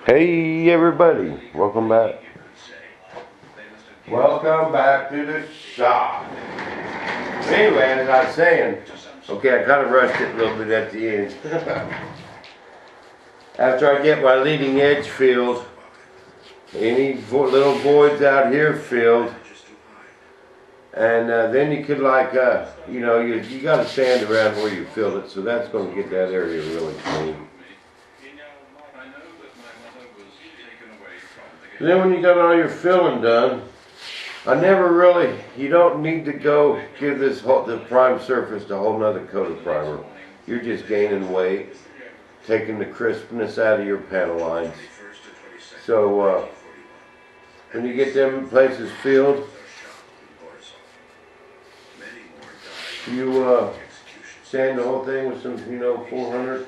Hey everybody, welcome back. Welcome back to the shop. Anyway, as I was saying, okay, I kind of rushed it a little bit at the end. After I get my leading edge filled, any little voids out here filled, and then you could you got to sand around where you filled it, so that's going to get that area really clean. And then when you got all your filling done, you don't need to go give the prime surface a whole nother coat of primer. You're just gaining weight, taking the crispness out of your panel lines. So when you get them places filled, you sand the whole thing with some, 400,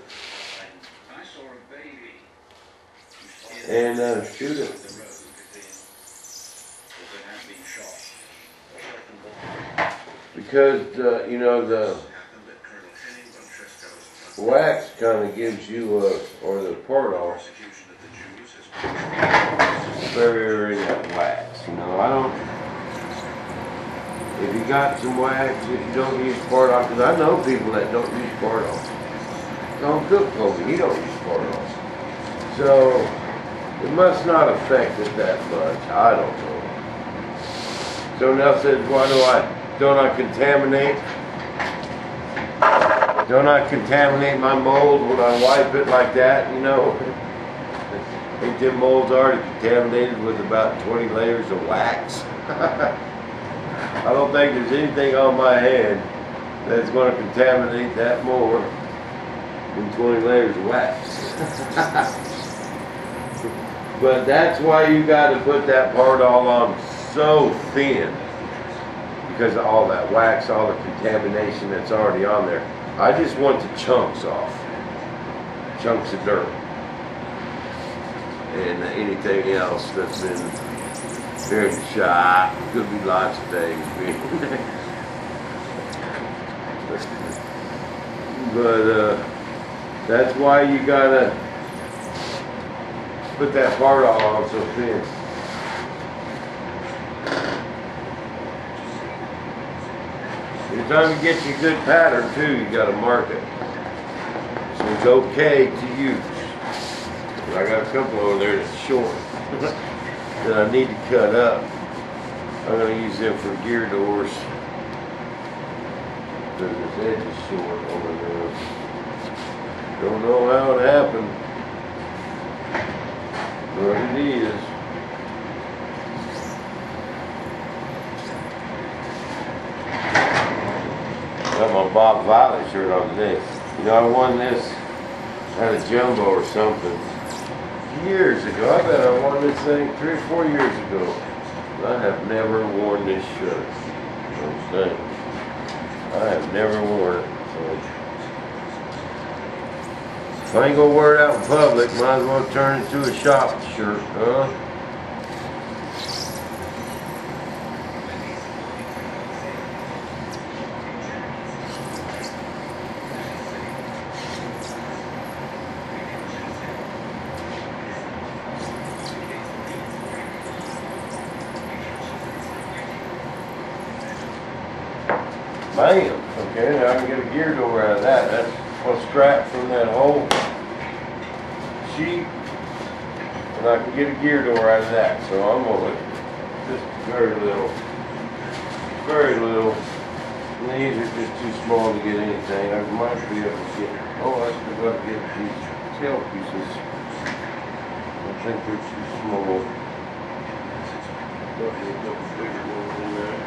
and shoot it. Because the wax kind of gives you or the portal barrier in that wax. If you got some wax, if you don't use portal, because I know people that don't use portal. Don't cook told me he don't use portal, so it must not affect it that much. I don't know. So now says, don't I contaminate my mold when I wipe it like that, I think them molds already contaminated with about 20 layers of wax. I don't think there's anything on my hand that's going to contaminate that more than 20 layers of wax. But that's why you got to put that part all on so thin. Because of all that wax, all the contamination that's already on there. I just want the chunks off. Chunks of dirt. And anything else that's been very shy. Could be lots of things. But that's why you gotta put that part all on so thin. Anytime you get your good pattern too, you got to mark it. So it's okay to use. I got a couple over there that's short that I need to cut up. I'm going to use them for gear doors. Because this edge is short over there. Don't know how it happened, but it is. Got my Bob Valley shirt on today. I won this at a jumbo or something years ago. I bet I won this thing 3 or 4 years ago. I have never worn this shirt. I have never worn it. So if I ain't gonna wear it out in public, might as well turn it into a shop shirt, huh? Bam! Okay, now I can get a gear door out of that. That's a strap from that whole sheet, and I can get a gear door out of that. So I'm going to just very little. And these are just too small to get anything. I might be able to get. I still got to get these tail pieces. I think they're too small. Got a couple bigger ones in there.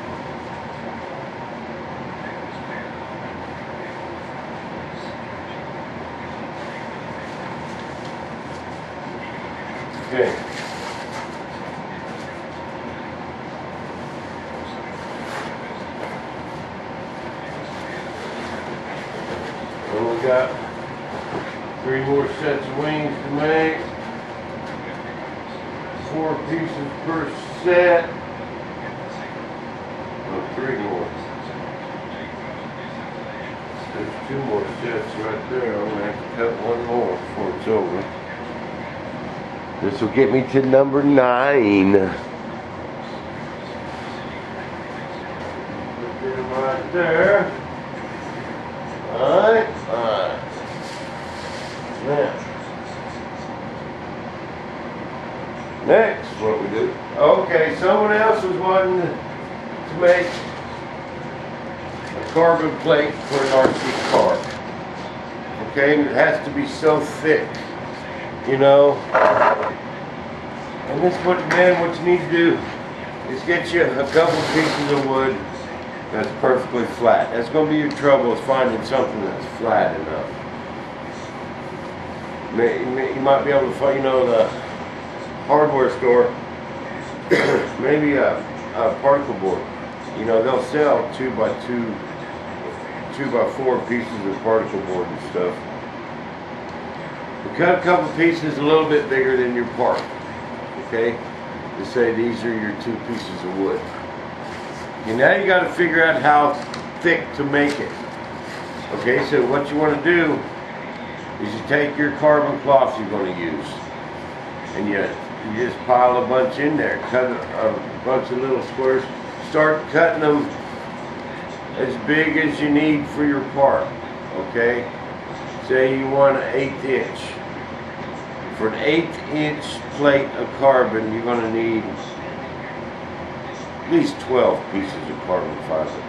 Okay. Well, we got 3 more sets of wings to make. 4 pieces per set. Oh, 3 more. There's 2 more sets right there. I'm going to have to cut 1 more before it's over. This will get me to number 9. Put them right there. Alright, alright. Now, next, what we do. Okay, someone else was wanting to make a carbon plate for an RC car. Okay, and it has to be so thick, you know. And this is what, man, what you need to do is get you a couple pieces of wood that's perfectly flat. That's going to be your trouble, is finding something that's flat enough. You might be able to find, you know, the hardware store, maybe a particle board. You know, they'll sell 2x2, 2x4 pieces of particle board and stuff. Cut a couple pieces a little bit bigger than your part, okay? To say these are your 2 pieces of wood. And now you got to figure out how thick to make it. Okay, so what you want to do is you take your carbon cloth you're going to use, and you just pile a bunch in there. Cut a bunch of little squares. Start cutting them as big as you need for your part. Okay, say you want an 1/8 inch. For an 1/8 inch plate of carbon, you're going to need at least 12 pieces of carbon fiber.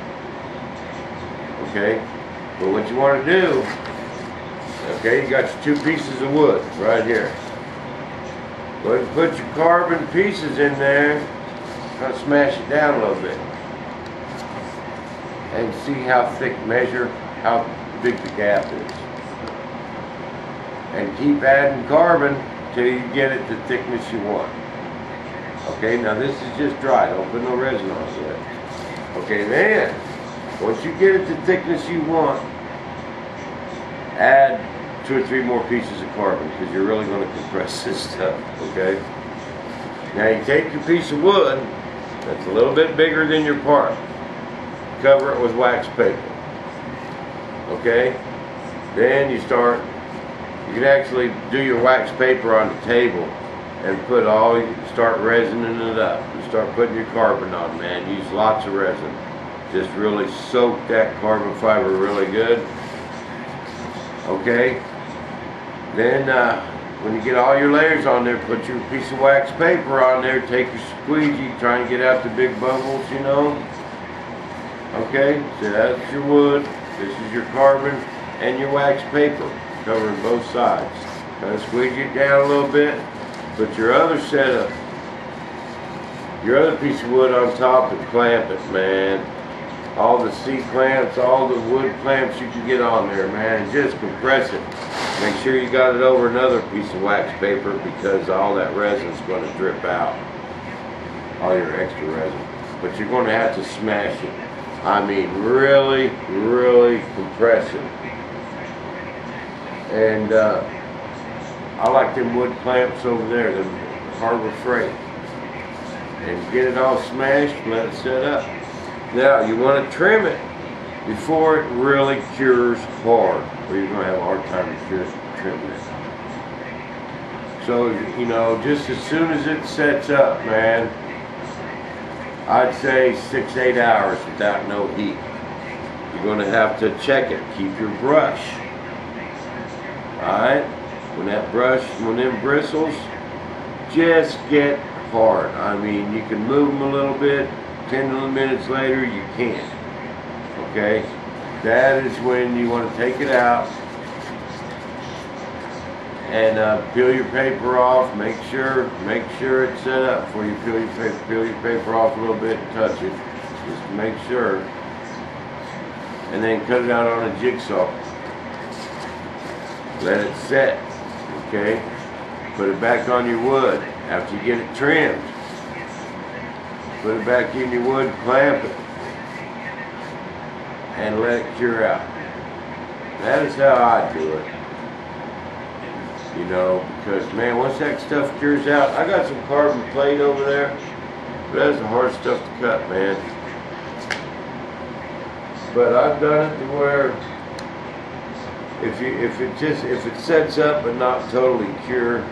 Okay? But what you want to do, okay, you got your 2 pieces of wood right here. Go ahead and put your carbon pieces in there, kind of smash it down a little bit. And see how thick, measure how big the gap is. And keep adding carbon till you get it the thickness you want. Okay, now this is just dry, don't put no resin on it yet. Okay, then, once you get it the thickness you want, add 2 or 3 more pieces of carbon, because you're really going to compress this stuff, okay? Now you take your piece of wood that's a little bit bigger than your part, cover it with wax paper, okay? Then you can actually do your wax paper on the table and start resining it up. You start putting your carbon on, man. Use lots of resin. Just really soak that carbon fiber really good. Okay? Then when you get all your layers on there, put your piece of wax paper on there, take your squeegee, try and get out the big bubbles, you know. Okay? So that's your wood, this is your carbon, and your wax paper, covering both sides. Kind of squeegee it down a little bit. Put your other your other piece of wood on top and clamp it, man. All the C-clamps, all the wood clamps you can get on there, man, and just compress it. Make sure you got it over another piece of wax paper, because all that resin is going to drip out. All your extra resin. But you're going to have to smash it. I mean, really, really compress it. And I like them wood clamps over there, them Harbor Freight. And get it all smashed and let it set up. Now, you want to trim it before it really cures hard, or you're going to have a hard time trimming it. So, you know, just as soon as it sets up, man, I'd say 6-8 hours without no heat. You're going to have to check it. Keep your brush. Alright? When them bristles just get hard. I mean, you can move them a little bit, 10 minutes later you can't. Okay? That is when you want to take it out and peel your paper off. Make sure it's set up before you peel your paper off a little bit and touch it. Just to make sure. And then cut it out on a jigsaw. Let it set. Okay? Put it back on your wood after you get it trimmed. Put it back in your wood, clamp it, and let it cure out. That is how I do it. You know, because man, once that stuff cures out, I got some carbon plate over there, but that's the hard stuff to cut, man. But I've done it to where if it sets up but not totally cured,